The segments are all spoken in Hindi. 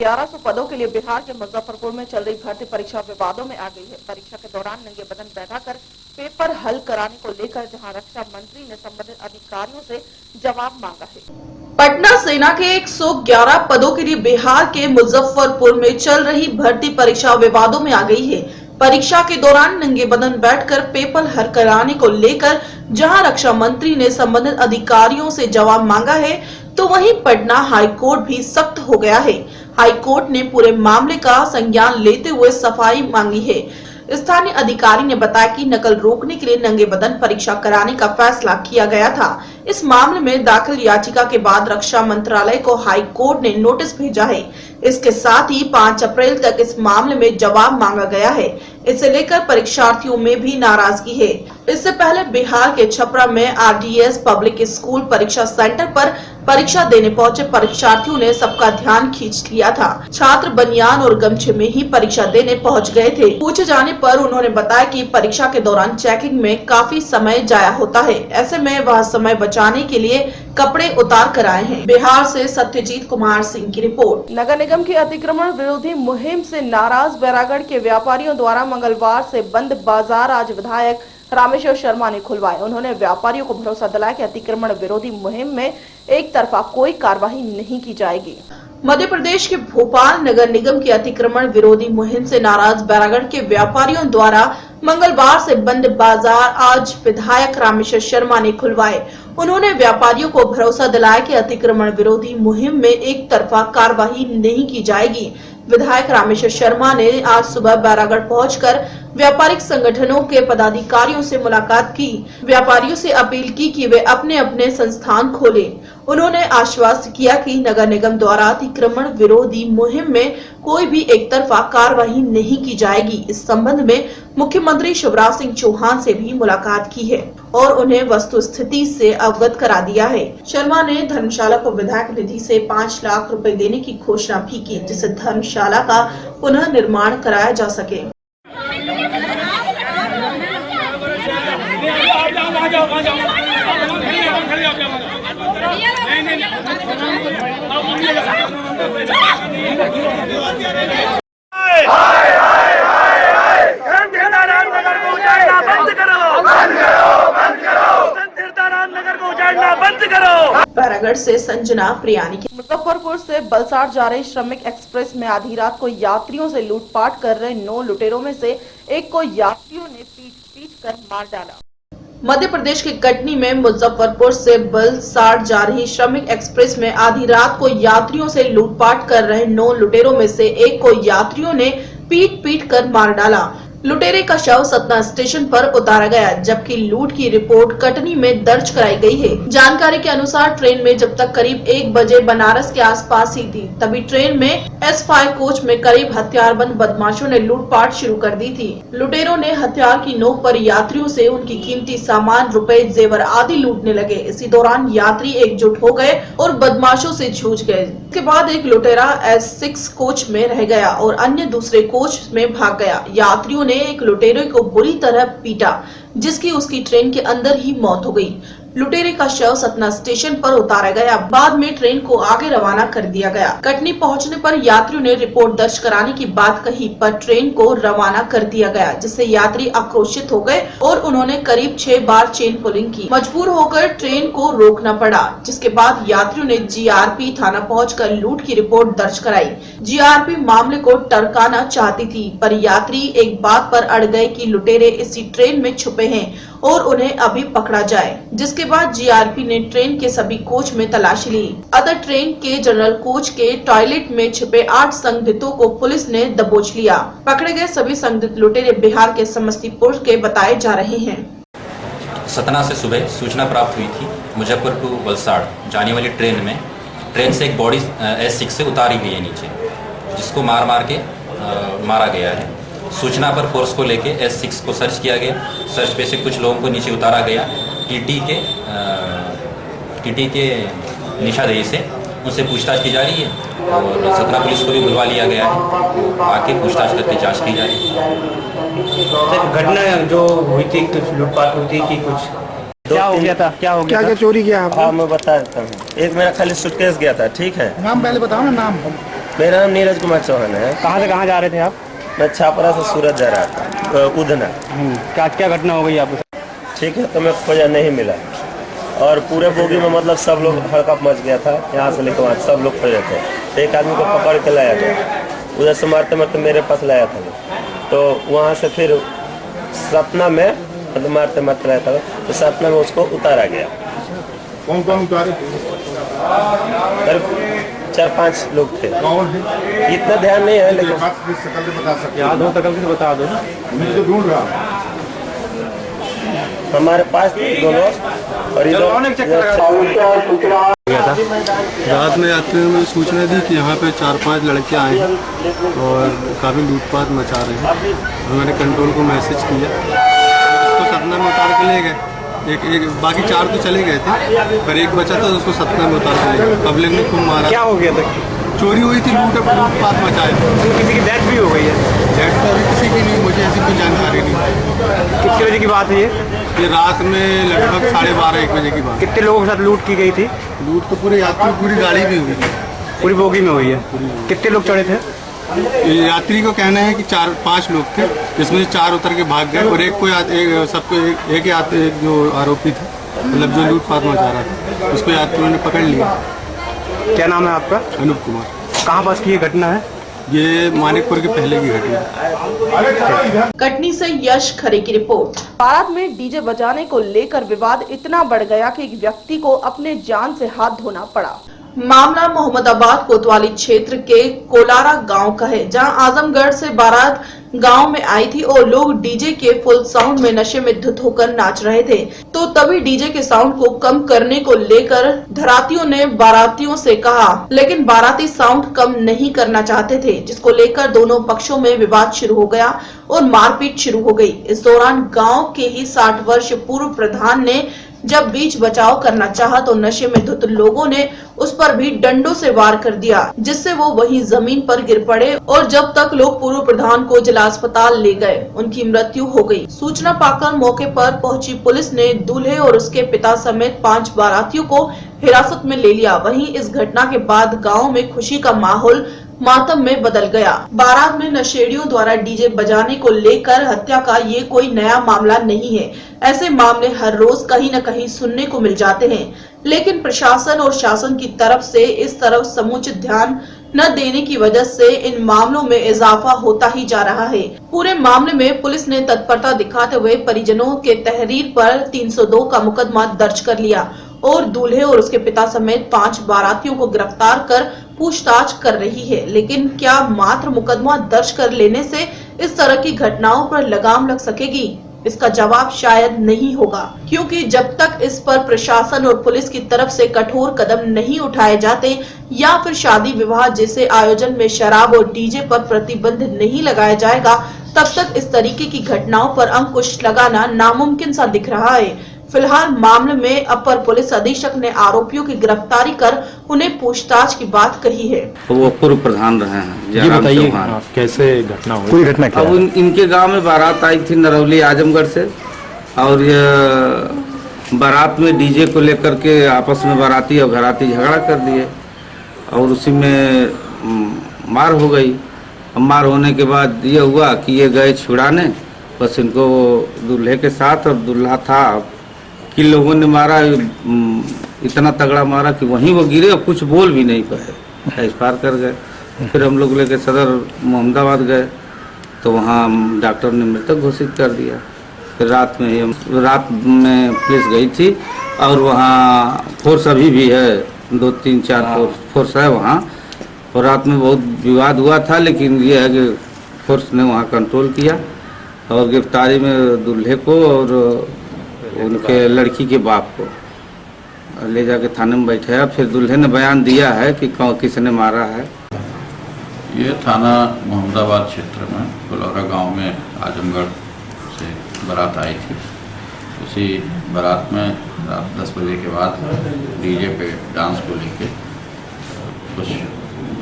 1100 पदों के लिए बिहार के मुजफ्फरपुर में चल रही भर्ती परीक्षा विवादों में आ गई है। परीक्षा के दौरान नंगे बदन बैठाकर पेपर हल कराने को लेकर जहां रक्षा मंत्री ने संबंधित अधिकारियों से जवाब मांगा है। पटना सेना के 111 पदों के लिए बिहार के मुजफ्फरपुर में चल रही भर्ती परीक्षा विवादों में आ गई है। परीक्षा के दौरान नंगे बदन बैठकर पेपर हल कराने को लेकर जहां रक्षा मंत्री ने संबंधित अधिकारियों से जवाब मांगा है, तो वहीं पटना हाईकोर्ट भी सख्त हो गया है। हाईकोर्ट ने पूरे मामले का संज्ञान लेते हुए सफाई मांगी है। स्थानीय अधिकारी ने बताया कि नकल रोकने के लिए नंगे बदन परीक्षा कराने का फैसला किया गया था। इस मामले में दाखिल याचिका के बाद रक्षा मंत्रालय को हाई कोर्ट ने नोटिस भेजा है। इसके साथ ही 5 अप्रैल तक इस मामले में जवाब मांगा गया है। इसे लेकर परीक्षार्थियों में भी नाराजगी है। इससे पहले बिहार के छपरा में आरडीएस पब्लिक स्कूल परीक्षा सेंटर पर परीक्षा देने पहुंचे परीक्षार्थियों ने सबका ध्यान खींच लिया था। छात्र बनियान और गमछे में ही परीक्षा देने पहुंच गए थे। पूछे जाने पर उन्होंने बताया कि परीक्षा के दौरान चेकिंग में काफी समय जाया होता है। ऐसे में वह समय बचाने के लिए कपड़े उतार कर आए हैं। बिहार से सत्यजीत कुमार सिंह की रिपोर्ट। नगर निगम की अतिक्रमण विरोधी मुहिम से नाराज बैरागढ़ के व्यापारियों द्वारा मंगलवार से बंद बाजार आज विधायक रामेश्वर शर्मा ने खुलवाए। उन्होंने व्यापारियों को भरोसा दिलाया कि अतिक्रमण विरोधी मुहिम में एक तरफा कोई कार्रवाई नहीं की जाएगी। मध्य प्रदेश के भोपाल नगर निगम की अतिक्रमण विरोधी मुहिम से नाराज बैरागढ़ के व्यापारियों द्वारा मंगलवार से बंद बाजार आज विधायक रामेश्वर शर्मा ने खुलवाए। उन्होंने व्यापारियों को भरोसा दिलाया कि अतिक्रमण विरोधी मुहिम में एक तरफा कार्रवाई नहीं की जाएगी। विधायक रामेश्वर शर्मा ने आज सुबह बैरागढ़ पहुंचकर व्यापारिक संगठनों के पदाधिकारियों से मुलाकात की। व्यापारियों से अपील की कि वे अपने अपने संस्थान खोलें। उन्होंने आश्वस्त किया कि नगर निगम द्वारा अतिक्रमण विरोधी मुहिम में कोई भी एक तरफा कार्रवाई नहीं की जाएगी। इस संबंध में मुख्यमंत्री शिवराज सिंह चौहान से भी मुलाकात की है और उन्हें वस्तु स्थिति से अवगत करा दिया है। शर्मा ने धर्मशाला को विधायक निधि से 5 लाख रुपए देने की घोषणा भी की, जिससे धर्मशाला का पुनः निर्माण कराया जा सके। बैरागढ़ से संजना प्रियानी की। मुजफ्फरपुर से बलसाड़ जा रही श्रमिक एक्सप्रेस में आधी रात को यात्रियों से लूटपाट कर रहे 9 लुटेरों में से एक को यात्रियों ने पीट कर मार डाला। मध्य प्रदेश के कटनी में मुजफ्फरपुर से बलसाड़ जा रही श्रमिक एक्सप्रेस में आधी रात को यात्रियों से लूटपाट कर रहे 9 लुटेरों में से एक को यात्रियों ने पीट कर मार डाला। लुटेरे का शव सतना स्टेशन पर उतारा गया, जबकि लूट की रिपोर्ट कटनी में दर्ज कराई गई है। जानकारी के अनुसार ट्रेन में जब तक करीब 1 बजे बनारस के आसपास ही थी, तभी ट्रेन में S5 कोच में करीब हथियारबंद बदमाशों ने लूटपाट शुरू कर दी थी। लुटेरों ने हथियार की नोक पर यात्रियों से उनकी कीमती सामान, रुपए, जेवर आदि लूटने लगे। इसी दौरान यात्री एकजुट हो गए और बदमाशों से जूझ गए। इसके बाद एक लुटेरा S6 कोच में रह गया और अन्य दूसरे कोच में भाग गया। यात्रियों ने एक लुटेरे को बुरी तरह पीटा, जिसकी उसकी ट्रेन के अंदर ही मौत हो गई। लुटेरे का शव सतना स्टेशन पर उतारा गया। बाद में ट्रेन को आगे रवाना कर दिया गया। कटनी पहुंचने पर यात्रियों ने रिपोर्ट दर्ज कराने की बात कही, पर ट्रेन को रवाना कर दिया गया, जिससे यात्री आक्रोशित हो गए और उन्होंने करीब 6 बार चेन पुलिंग की। मजबूर होकर ट्रेन को रोकना पड़ा, जिसके बाद यात्रियों ने जीआरपी थाना पहुंचकर लूट की रिपोर्ट दर्ज कराई। जीआरपी मामले को टरकाना चाहती थी, पर यात्री एक बात पर अड़ गए कि लुटेरे इसी ट्रेन में छुपे हैं और उन्हें अभी पकड़ा जाए। जिसके बाद जीआरपी ने ट्रेन के सभी कोच में तलाशी ली। अदर ट्रेन के जनरल कोच के टॉयलेट में छिपे 8 संदिग्धों को पुलिस ने दबोच लिया। पकड़े गए सभी संदिग्ध लुटेरे बिहार के समस्तीपुर के बताए जा रहे हैं। सतना से सुबह सूचना प्राप्त हुई थी मुजफ्फरपुर टू वलसाड़ जाने वाली ट्रेन से एक बॉडी S6 से उतारी गई है नीचे, जिसको मार के मारा गया है। सूचना पर फोर्स को लेके S6 को सर्च किया गया। सर्च पे से कुछ लोगों को नीचे उतारा गया। टीटी के निशानदेही से उनसे पूछताछ की जा रही है और सतना पुलिस को भी बुलवा लिया गया है। आके पूछताछ करके जांच की जा रही है। घटना जो हुई थी, कुछ लूटपाट हुई थी कि कुछ क्या हो गया था? क्या चोरी किया आपने? हाँ, मैं बता देता हूँ। एक मेरा खाली सूटकेस गया था, ठीक है। नाम पहले बताओ ना। नाम मेरा नाम नीरज कुमार चौहान है। कहाँ से कहाँ जा रहे थे आप? मैं छापरा से सूरत जा रहा था, उधना। क्या क्या घटना हो गई आपके साथ? ठीक है, तो मैं खोजा नहीं मिला और पूरे बोगी में मतलब सब लोग हड़कंप मच गया था। यहाँ से लेकर वहाँ सब लोग खोजे थे। एक आदमी को पकड़ के लाया गया, उधर से मारते मारते मेरे पास लाया था। तो वहाँ से फिर सतना में मतलब मारते मारते लाया था, तो सतना में उसको उतारा गया। कौन कौन उतारे? 4-5 लोग थे। कौन है? इतना ध्यान नहीं है, लेकिन शकल बता सकते? याद हो सकल से बता दो ना। मैं तो ढूंढ रहा हूँ। हमारे पास दोनों और रात में यात्रियों ने सूचना दी कि यहाँ पे 4-5 लड़के आए हैं और काफ़ी लूटपाट मचा रहे हैं। हमारे कंट्रोल को मैसेज किया, उसको सतना में उतार के ले गए। एक बाकी 4 तो चले गए थे, पर एक बचा था, उसको सतना में उतार के ले गए। पब्लिक ने खूब मारा। क्या हो गया था? चोरी हुई थी, लूटपाट मचाए थे। किसी की डेथ भी हो गई है? डेथ तो अभी किसी की नहीं, मुझे ऐसी कोई जानकारी नहीं। कितने बजे की बात है ये रात में लगभग 12:30-1 बजे की बात। कितने लोगों के साथ लूट की गई थी? लूट तो पूरे यात्री पूरी गाड़ी भी हुई थी, पूरी बोगी में हुई है। कितने लोग चढ़े थे? यात्री को कहना है कि 4-5 लोग थे, जिसमें से 4 उतर के भाग गए और एक जो आरोपी था, मतलब जो लूटपाट मचा रहा था, उसको यात्रियों ने पकड़ लिया। क्या नाम है आपका? अनूप कुमार। कहाँ पास की ये घटना है? ये मानिकपुर के पहले की घटना है। कटनी से यश खरे की रिपोर्ट। बारात में डीजे बजाने को लेकर विवाद इतना बढ़ गया कि एक व्यक्ति को अपने जान से हाथ धोना पड़ा। मामला मोहम्मदाबाद कोतवाली क्षेत्र के कोलारा गांव का है, जहां आजमगढ़ से बारात गांव में आई थी और लोग डीजे के फुल साउंड में नशे में धुत होकर नाच रहे थे। तो तभी डीजे के साउंड को कम करने को लेकर धरातियों ने बारातियों से कहा, लेकिन बाराती साउंड कम नहीं करना चाहते थे, जिसको लेकर दोनों पक्षों में विवाद शुरू हो गया और मारपीट शुरू हो गई। इस दौरान गाँव के ही 60 वर्ष पूर्व प्रधान ने जब बीच बचाव करना चाहा तो नशे में धुत लोगों ने उस पर भी डंडों से वार कर दिया, जिससे वो वहीं जमीन पर गिर पड़े और जब तक लोग पूर्व प्रधान को जिला अस्पताल ले गए, उनकी मृत्यु हो गई। सूचना पाकर मौके पर पहुंची पुलिस ने दूल्हे और उसके पिता समेत 5 बारातियों को हिरासत में ले लिया। वहीं इस घटना के बाद गाँव में खुशी का माहौल मातम में बदल गया। बारात में नशेड़ियों द्वारा डीजे बजाने को लेकर हत्या का ये कोई नया मामला नहीं है। ऐसे मामले हर रोज कहीं न कहीं सुनने को मिल जाते हैं, लेकिन प्रशासन और शासन की तरफ से इस तरफ समुचित ध्यान न देने की वजह से इन मामलों में इजाफा होता ही जा रहा है। पूरे मामले में पुलिस ने तत्परता दिखाते हुए परिजनों के तहरीर पर 302 का मुकदमा दर्ज कर लिया और दूल्हे और उसके पिता समेत 5 बारातियों को गिरफ्तार कर पूछताछ कर रही है। लेकिन क्या मात्र मुकदमा दर्ज कर लेने से इस तरह की घटनाओं पर लगाम लग सकेगी? इसका जवाब शायद नहीं होगा, क्योंकि जब तक इस पर प्रशासन और पुलिस की तरफ से कठोर कदम नहीं उठाए जाते या फिर शादी विवाह जैसे आयोजन में शराब और डीजे पर प्रतिबंध नहीं लगाया जाएगा, तब तक इस तरीके की घटनाओं पर अंकुश लगाना नामुमकिन सा दिख रहा है। फिलहाल मामले में अपर पुलिस अधीक्षक ने आरोपियों की गिरफ्तारी कर उन्हें पूछताछ की बात कही है। वो पूर्व प्रधान रहे हैं। जी बताइए कैसे घटना हुई? पूरी घटना क्या अब इनके गांव में बारात आई थी नरौली आजमगढ़ से, और ये बारात में डीजे को लेकर के आपस में बाराती और घराती झगड़ा कर दिए और उसी में मार हो गई। मार होने के बाद ये हुआ कि ये गए छुड़ाने, बस इनको दूल्हे के साथ, और दूल्हा था कि लोगों ने मारा, इतना तगड़ा मारा कि वहीं वो गिरे और कुछ बोल भी नहीं पाए, एक्सपायर कर गए। फिर हम लोग लेके सदर मोहम्मदाबाद गए तो वहाँ डॉक्टर ने मृतक घोषित कर दिया। फिर रात में पुलिस गई थी और वहाँ फोर्स अभी भी है, 2-3-4 फोर्स है वहाँ, और रात में बहुत विवाद हुआ था, लेकिन ये है कि फोर्स ने वहाँ कंट्रोल किया और गिरफ्तारी में दूल्हे को और उनके लड़की के बाप को ले जाके थाने में बैठाया। फिर दूल्हे ने बयान दिया है कि किसने मारा है। ये थाना मोहम्मदाबाद क्षेत्र में कोलारा गांव में आजमगढ़ से बारात आई थी। उसी बारात में रात 10 बजे के बाद डीजे पे डांस को लेके कुछ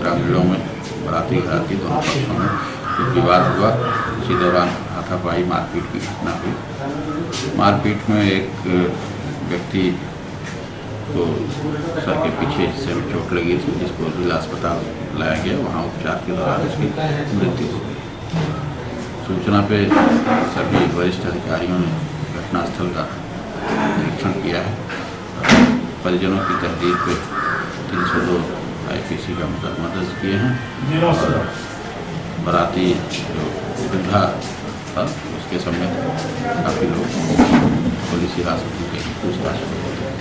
ग्रामीणों में बाराती घराती दोनों पक्षों में कुछ विवाद हुआ। इसी दौरान हाथापाई मारपीट की घटना हुई। मारपीट में एक व्यक्ति तो सर के पीछे हिस्से में चोट लगी थी, जिसको जिला अस्पताल लाया गया। वहाँ उपचार के दौरान उसकी मृत्यु हो गई। सूचना पे सभी वरिष्ठ अधिकारियों ने घटनास्थल का निरीक्षण किया है। परिजनों की तहरीर पे 302 IPC का मुकदमा दर्ज किए हैं और बराती जो वृद्धा था उसके समेत काफ़ी लोग पुलिस हिरासत में गए, पूछताछ कर रहे थे।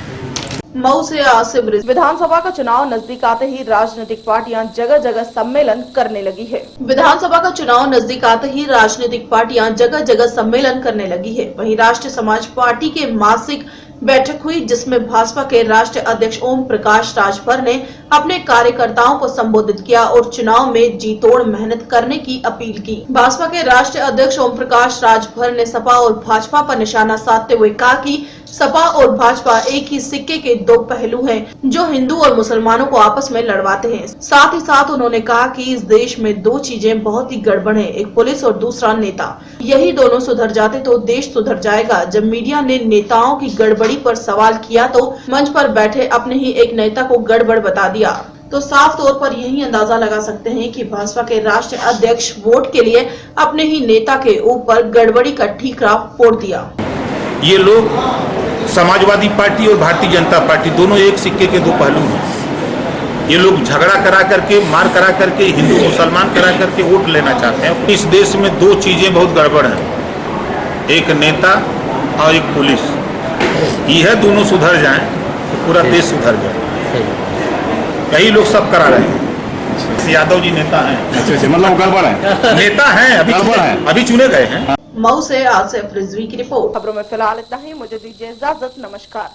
मऊ से आसिफ रिजवी। विधानसभा का चुनाव नजदीक आते ही राजनीतिक पार्टियां जगह जगह सम्मेलन करने लगी है। विधानसभा का चुनाव नजदीक आते ही राजनीतिक पार्टियां जगह जगह सम्मेलन करने लगी है। वहीं राष्ट्रीय समाज पार्टी के मासिक बैठक हुई, जिसमें भाजपा के राष्ट्रीय अध्यक्ष ओम प्रकाश राजभर ने अपने कार्यकर्ताओं को संबोधित किया और चुनाव में जी तोड़ मेहनत करने की अपील की। भाजपा के राष्ट्रीय अध्यक्ष ओम प्रकाश राजभर ने सपा और भाजपा पर निशाना साधते हुए कहा कि सपा और भाजपा एक ही सिक्के के दो पहलू हैं, जो हिंदू और मुसलमानों को आपस में लड़वाते हैं। साथ ही साथ उन्होंने कहा कि इस देश में दो चीजें बहुत ही गड़बड़ हैं, एक पुलिस और दूसरा नेता। यही दोनों सुधर जाते तो देश सुधर जाएगा। जब मीडिया ने नेताओं की गड़बड़ी पर सवाल किया तो मंच पर बैठे अपने ही एक नेता को गड़बड़ बता दिया, तो साफ तौर पर यही अंदाजा लगा सकते हैं कि भाजपा के राष्ट्रीय अध्यक्ष वोट के लिए अपने ही नेता के ऊपर गड़बड़ी का ठीकरा फोड़ दिया। ये लोग समाजवादी पार्टी और भारतीय जनता पार्टी दोनों एक सिक्के के दो पहलू हैं। ये लोग झगड़ा करा करके, मार करा करके, हिंदू मुसलमान करा करके वोट लेना चाहते हैं। इस देश में दो चीजें बहुत गड़बड़ हैं, एक नेता और एक पुलिस। यह दोनों सुधर जाएं तो पूरा देश सुधर जाए। यही लोग सब करा रहे हैं। यादव जी नेता हैं। अच्छा, मतलब गड़बड़ है, नेता हैं, अभी चुने गए हैं। मऊ से आसिफ रिजवी की रिपोर्ट। खबरों में फिलहाल इतना ही। मुझे दीजिए इजाजत। नमस्कार।